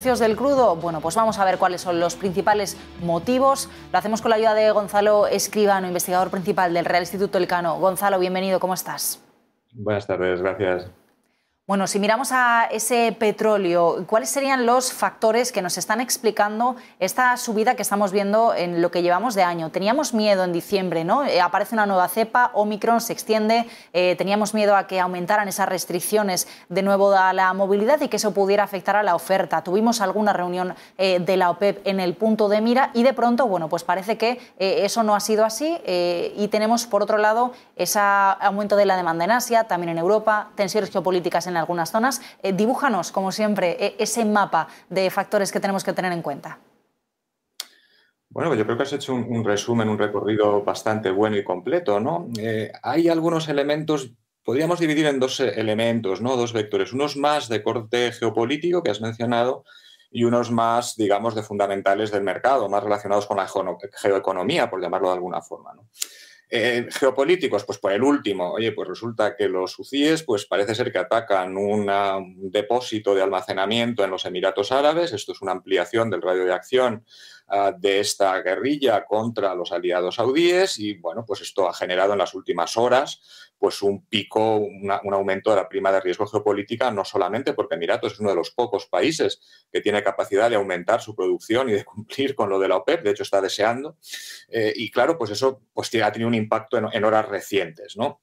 Precios del crudo, bueno, pues vamos a ver cuáles son los principales motivos. Lo hacemos con la ayuda de Gonzalo Escribano, investigador principal del Real Instituto Elcano. Gonzalo, bienvenido, ¿cómo estás? Buenas tardes, gracias. Bueno, si miramos a ese petróleo, ¿cuáles serían los factores que nos están explicando esta subida que estamos viendo en lo que llevamos de año? Teníamos miedo en diciembre, ¿no? Aparece una nueva cepa, Omicron se extiende, teníamos miedo a que aumentaran esas restricciones de nuevo a la movilidad y que eso pudiera afectar a la oferta. Tuvimos alguna reunión de la OPEP en el punto de mira y de pronto, bueno, pues parece que eso no ha sido así y tenemos, por otro lado, ese aumento de la demanda en Asia, también en Europa, tensiones geopolíticas en algunas zonas. Dibújanos, como siempre, ese mapa de factores que tenemos que tener en cuenta. Bueno, pues yo creo que has hecho un resumen, un recorrido bastante bueno y completo, ¿no? Hay algunos elementos, podríamos dividir en dos elementos, ¿no? Dos vectores, unos más de corte geopolítico que has mencionado y unos más, digamos, de fundamentales del mercado, más relacionados con la geoeconomía, por llamarlo de alguna forma, ¿no? Geopolíticos, pues por el último, oye, pues resulta que los huthíes pues parece ser que atacan un depósito de almacenamiento en los Emiratos Árabes. Esto es una ampliación del radio de acción de esta guerrilla contra los aliados saudíes y, bueno, pues esto ha generado en las últimas horas pues un pico, un aumento de la prima de riesgo geopolítica, no solamente porque Emiratos es uno de los pocos países que tiene capacidad de aumentar su producción y de cumplir con lo de la OPEP, de hecho está deseando, y claro, pues eso pues ha tenido un impacto en horas recientes, ¿no?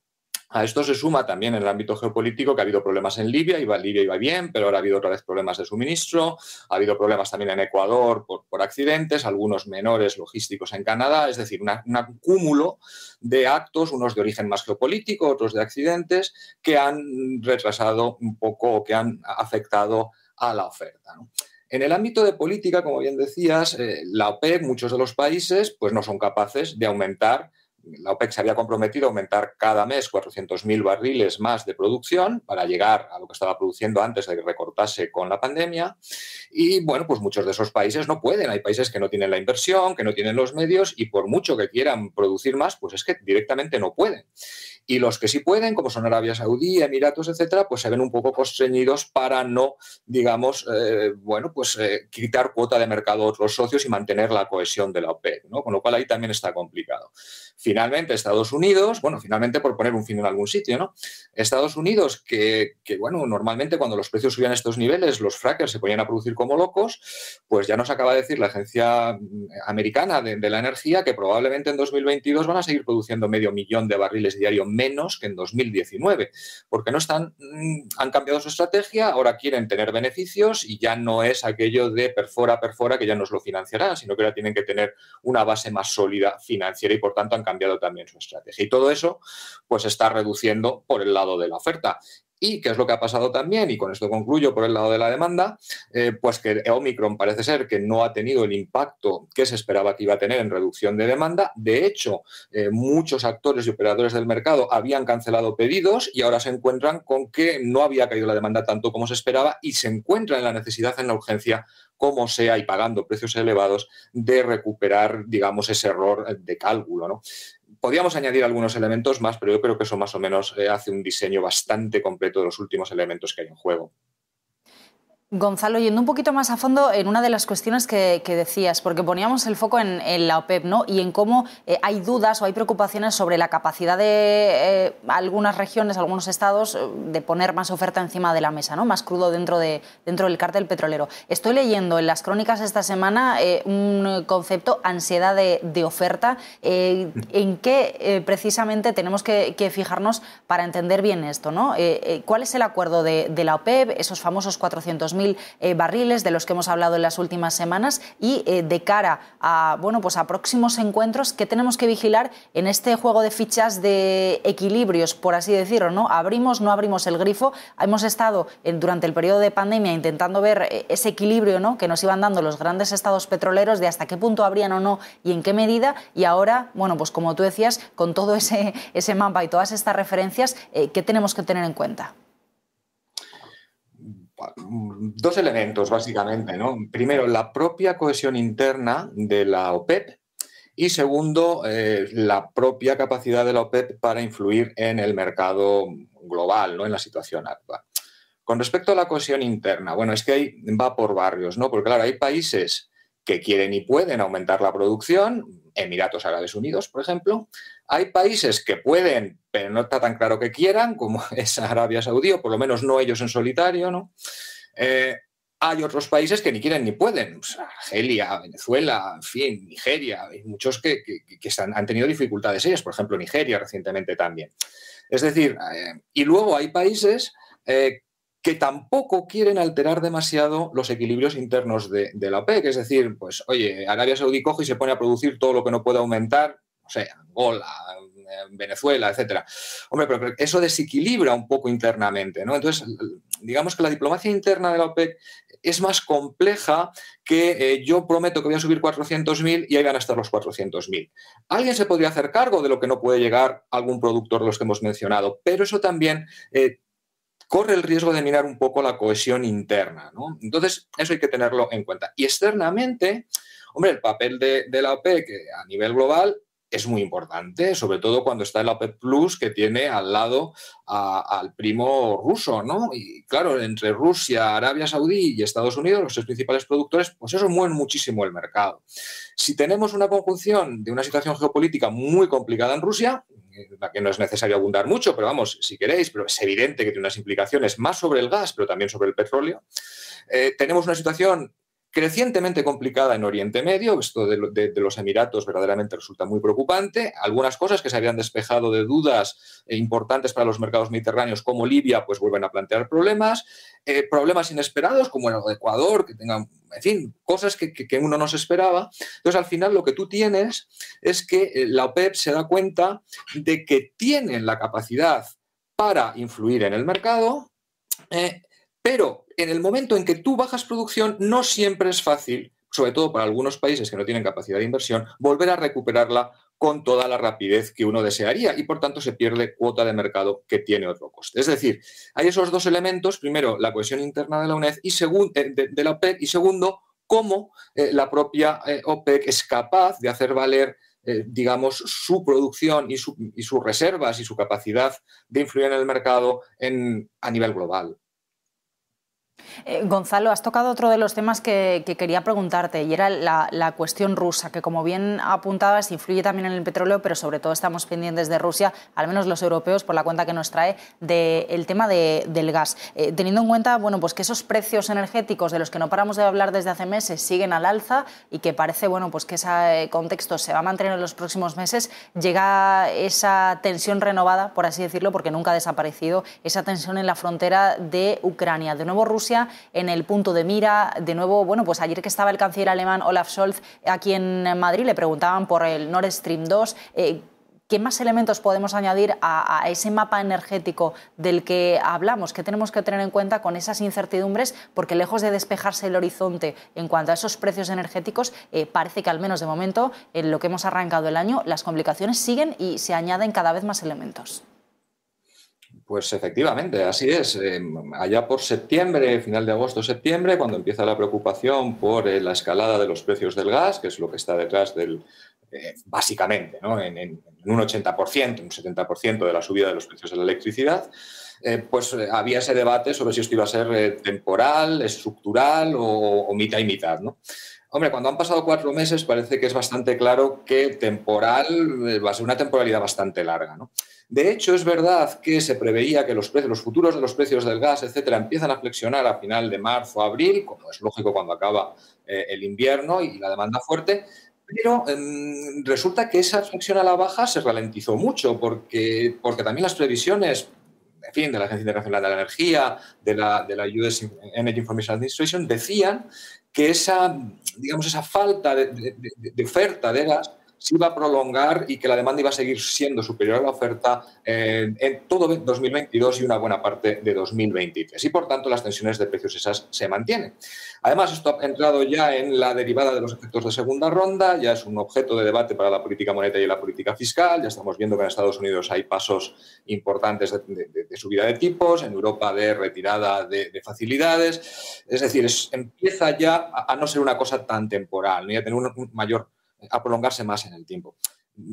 A esto se suma también en el ámbito geopolítico que ha habido problemas en Libia iba bien, pero ahora ha habido otra vez problemas de suministro, ha habido problemas también en Ecuador por accidentes, algunos menores logísticos en Canadá, es decir, un cúmulo de actos, unos de origen más geopolítico, otros de accidentes, que han retrasado un poco o que han afectado a la oferta, ¿no? En el ámbito de política, como bien decías, la OPEP, muchos de los países, pues no son capaces de aumentar. La OPEC se había comprometido a aumentar cada mes 400.000 barriles más de producción para llegar a lo que estaba produciendo antes de que recortase con la pandemia. Y, bueno, pues muchos de esos países no pueden. Hay países que no tienen la inversión, que no tienen los medios y por mucho que quieran producir más, pues es que directamente no pueden. Y los que sí pueden, como son Arabia Saudí, Emiratos, etcétera, pues se ven un poco constreñidos para no, digamos, quitar cuota de mercado a otros socios y mantener la cohesión de la OPEC, ¿no? Con lo cual ahí también está complicado. Finalmente, Estados Unidos, bueno, finalmente por poner un fin en algún sitio, ¿no? Estados Unidos, bueno, normalmente cuando los precios subían a estos niveles, los frackers se ponían a producir como locos, pues ya nos acaba de decir la Agencia Americana de la Energía que probablemente en 2022 van a seguir produciendo 500.000 de barriles diarios menos que en 2019, porque no han cambiado su estrategia, ahora quieren tener beneficios y ya no es aquello de perfora que ya nos lo financiarán, sino que ahora tienen que tener una base más sólida financiera y por tanto han cambiado también su estrategia. Y todo eso pues se está reduciendo por el lado de la oferta. ¿Y qué es lo que ha pasado también? Y con esto concluyo por el lado de la demanda, pues que Omicron parece ser que no ha tenido el impacto que se esperaba que iba a tener en reducción de demanda. De hecho, muchos actores y operadores del mercado habían cancelado pedidos y ahora se encuentran con que no había caído la demanda tanto como se esperaba y se encuentran en la necesidad, en la urgencia, como sea y pagando precios elevados, de recuperar, digamos, ese error de cálculo, ¿no? Podríamos añadir algunos elementos más, pero yo creo que eso más o menos hace un diseño bastante completo de los últimos elementos que hay en juego. Gonzalo, yendo un poquito más a fondo en una de las cuestiones que decías, porque poníamos el foco en la OPEP, ¿no? Y en cómo hay dudas o hay preocupaciones sobre la capacidad de algunas regiones, algunos estados, de poner más oferta encima de la mesa, ¿no? Más crudo dentro del cártel petrolero. Estoy leyendo en las crónicas esta semana un concepto, ansiedad de oferta. ¿En qué precisamente tenemos que fijarnos para entender bien esto, ¿no? ¿Cuál es el acuerdo de la OPEP, esos famosos 400.000 barriles de los que hemos hablado en las últimas semanas y de cara a, bueno, pues a próximos encuentros, ¿qué tenemos que vigilar en este juego de fichas de equilibrios, por así decirlo, ¿no? Abrimos, no abrimos el grifo. Hemos estado durante el periodo de pandemia intentando ver ese equilibrio, ¿no?, que nos iban dando los grandes estados petroleros, de hasta qué punto abrían o no y en qué medida, y ahora, bueno, pues como tú decías, con todo ese mapa y todas estas referencias, ¿qué tenemos que tener en cuenta? Dos elementos, básicamente, ¿no? Primero, la propia cohesión interna de la OPEP y segundo, la propia capacidad de la OPEP para influir en el mercado global, ¿no?, en la situación actual. Con respecto a la cohesión interna, bueno, es que ahí va por barrios, ¿no? Porque claro, hay países que quieren y pueden aumentar la producción, Emiratos Árabes Unidos, por ejemplo. Hay países que pueden, pero no está tan claro que quieran, como es Arabia Saudí, o por lo menos no ellos en solitario, ¿no? Hay otros países que ni quieren ni pueden, pues Argelia, Venezuela, en fin, Nigeria, hay muchos que han tenido dificultades ellos, por ejemplo, Nigeria recientemente también. Es decir, y luego hay países que tampoco quieren alterar demasiado los equilibrios internos de la OPEC. Es decir, pues, oye, Arabia Saudí coge y se pone a producir todo lo que no pueda aumentar, no sé, Angola, Venezuela, etcétera. Hombre, pero eso desequilibra un poco internamente, ¿no? Entonces, digamos que la diplomacia interna de la OPEC es más compleja que yo prometo que voy a subir 400.000 y ahí van a estar los 400.000. Alguien se podría hacer cargo de lo que no puede llegar a algún productor de los que hemos mencionado, pero eso también corre el riesgo de minar un poco la cohesión interna, ¿no? Entonces, eso hay que tenerlo en cuenta. Y externamente, hombre, el papel de la OPEC a nivel global es muy importante, sobre todo cuando está el OPEC Plus, que tiene al lado al primo ruso, ¿no? Y claro, entre Rusia, Arabia Saudí y Estados Unidos, los tres principales productores, pues eso mueve muchísimo el mercado. Si tenemos una conjunción de una situación geopolítica muy complicada en Rusia, en la que no es necesario abundar mucho, pero vamos, si queréis, pero es evidente que tiene unas implicaciones más sobre el gas, pero también sobre el petróleo. Tenemos una situación crecientemente complicada en Oriente Medio. Esto de los Emiratos verdaderamente resulta muy preocupante. Algunas cosas que se habían despejado de dudas importantes para los mercados mediterráneos, como Libia, pues vuelven a plantear problemas. Problemas inesperados, como el de Ecuador, que tengan, en fin, cosas que uno no se esperaba. Entonces, al final, lo que tú tienes es que la OPEP se da cuenta de que tienen la capacidad para influir en el mercado, pero en el momento en que tú bajas producción, no siempre es fácil, sobre todo para algunos países que no tienen capacidad de inversión, volver a recuperarla con toda la rapidez que uno desearía y, por tanto, se pierde cuota de mercado que tiene otro coste. Es decir, hay esos dos elementos. Primero, la cohesión interna de la UNED y de la OPEC, y segundo, cómo la propia OPEC es capaz de hacer valer digamos, su producción y sus reservas y su capacidad de influir en el mercado a nivel global. Gonzalo, has tocado otro de los temas que quería preguntarte y era la cuestión rusa, que como bien apuntabas influye también en el petróleo, pero sobre todo estamos pendientes de Rusia, al menos los europeos, por la cuenta que nos trae del tema del gas. Teniendo en cuenta bueno, pues que esos precios energéticos de los que no paramos de hablar desde hace meses siguen al alza y que parece bueno, pues que ese contexto se va a mantener en los próximos meses, llega esa tensión renovada, por así decirlo, porque nunca ha desaparecido, esa tensión en la frontera de Ucrania. De nuevo Rusia en el punto de mira. De nuevo, bueno, pues ayer que estaba el canciller alemán Olaf Scholz aquí en Madrid, le preguntaban por el Nord Stream 2. ¿Qué más elementos podemos añadir a ese mapa energético del que hablamos? ¿Qué tenemos que tener en cuenta con esas incertidumbres? Porque lejos de despejarse el horizonte en cuanto a esos precios energéticos, parece que al menos de momento, en lo que hemos arrancado el año, las complicaciones siguen y se añaden cada vez más elementos. Pues efectivamente, así es. Allá por septiembre, final de agosto-septiembre, cuando empieza la preocupación por la escalada de los precios del gas, que es lo que está detrás del, básicamente, ¿no? en un 80%, un 70% de la subida de los precios de la electricidad, pues había ese debate sobre si esto iba a ser temporal, estructural o mitad y mitad, ¿no? Hombre, cuando han pasado 4 meses parece que es bastante claro que temporal va a ser una temporalidad bastante larga, ¿no? De hecho, es verdad que se preveía que los futuros de los precios del gas, etcétera, empiezan a flexionar a final de marzo, abril, como es lógico cuando acaba el invierno y la demanda fuerte, pero resulta que esa flexión a la baja se ralentizó mucho porque también las previsiones, en fin, de la Agencia Internacional de la Energía, de la US Energy Information Administration, decían que esa falta de oferta de gas se iba a prolongar y que la demanda iba a seguir siendo superior a la oferta en todo 2022 y una buena parte de 2023. Y, por tanto, las tensiones de precios esas se mantienen. Además, esto ha entrado ya en la derivada de los efectos de segunda ronda, ya es un objeto de debate para la política monetaria y la política fiscal. Ya estamos viendo que en Estados Unidos hay pasos importantes de subida de tipos, en Europa de retirada de facilidades. Es decir, empieza ya a no ser una cosa tan temporal, ni a tener a prolongarse más en el tiempo.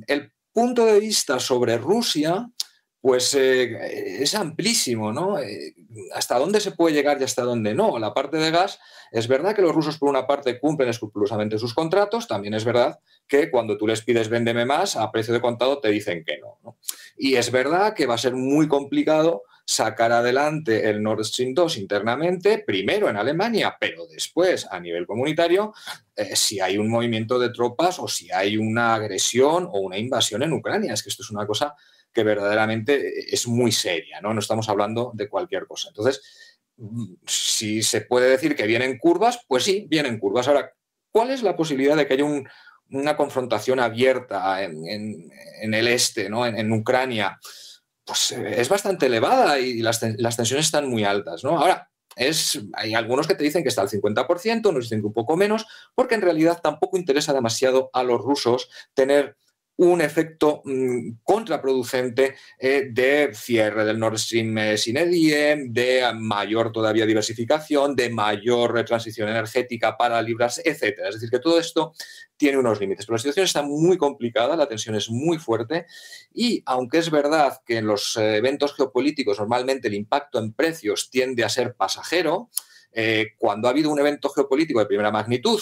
El punto de vista sobre Rusia pues es amplísimo, ¿no? ¿Hasta dónde se puede llegar y hasta dónde no? La parte de gas, es verdad que los rusos por una parte cumplen escrupulosamente sus contratos, también es verdad que cuando tú les pides véndeme más, a precio de contado te dicen que no, ¿no? Y es verdad que va a ser muy complicado sacar adelante el Nord Stream 2 internamente, primero en Alemania, pero después a nivel comunitario, si hay un movimiento de tropas o si hay una agresión o una invasión en Ucrania. Es que esto es una cosa que verdaderamente es muy seria, ¿no? No estamos hablando de cualquier cosa. Entonces, si se puede decir que vienen curvas, pues sí, vienen curvas. Ahora, ¿cuál es la posibilidad de que haya una confrontación abierta en el este, ¿no? En Ucrania? Pues es bastante elevada y las tensiones están muy altas, ¿no? Ahora, hay algunos que te dicen que está al 50%, nos dicen que un poco menos, porque en realidad tampoco interesa demasiado a los rusos tener un efecto contraproducente de cierre del Nord Stream sin EDIE, de mayor todavía diversificación, de mayor transición energética para librarse, etcétera. Es decir, que todo esto tiene unos límites. Pero la situación está muy complicada, la tensión es muy fuerte y aunque es verdad que en los eventos geopolíticos normalmente el impacto en precios tiende a ser pasajero, cuando ha habido un evento geopolítico de primera magnitud,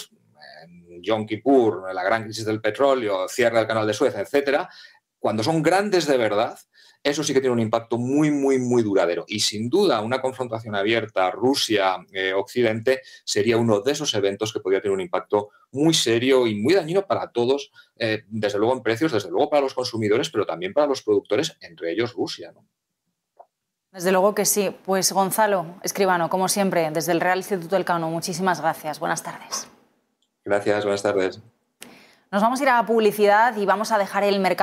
Yom Kippur, la gran crisis del petróleo, cierre del canal de Suez, etcétera, cuando son grandes de verdad, eso sí que tiene un impacto muy, muy, muy duradero. Y sin duda, una confrontación abierta Rusia-Occidente sería uno de esos eventos que podría tener un impacto muy serio y muy dañino para todos, desde luego en precios, desde luego para los consumidores, pero también para los productores, entre ellos Rusia, ¿no? Desde luego que sí. Pues Gonzalo Escribano, como siempre, desde el Real Instituto Elcano, muchísimas gracias. Buenas tardes. Gracias, buenas tardes. Nos vamos a ir a publicidad y vamos a dejar el mercado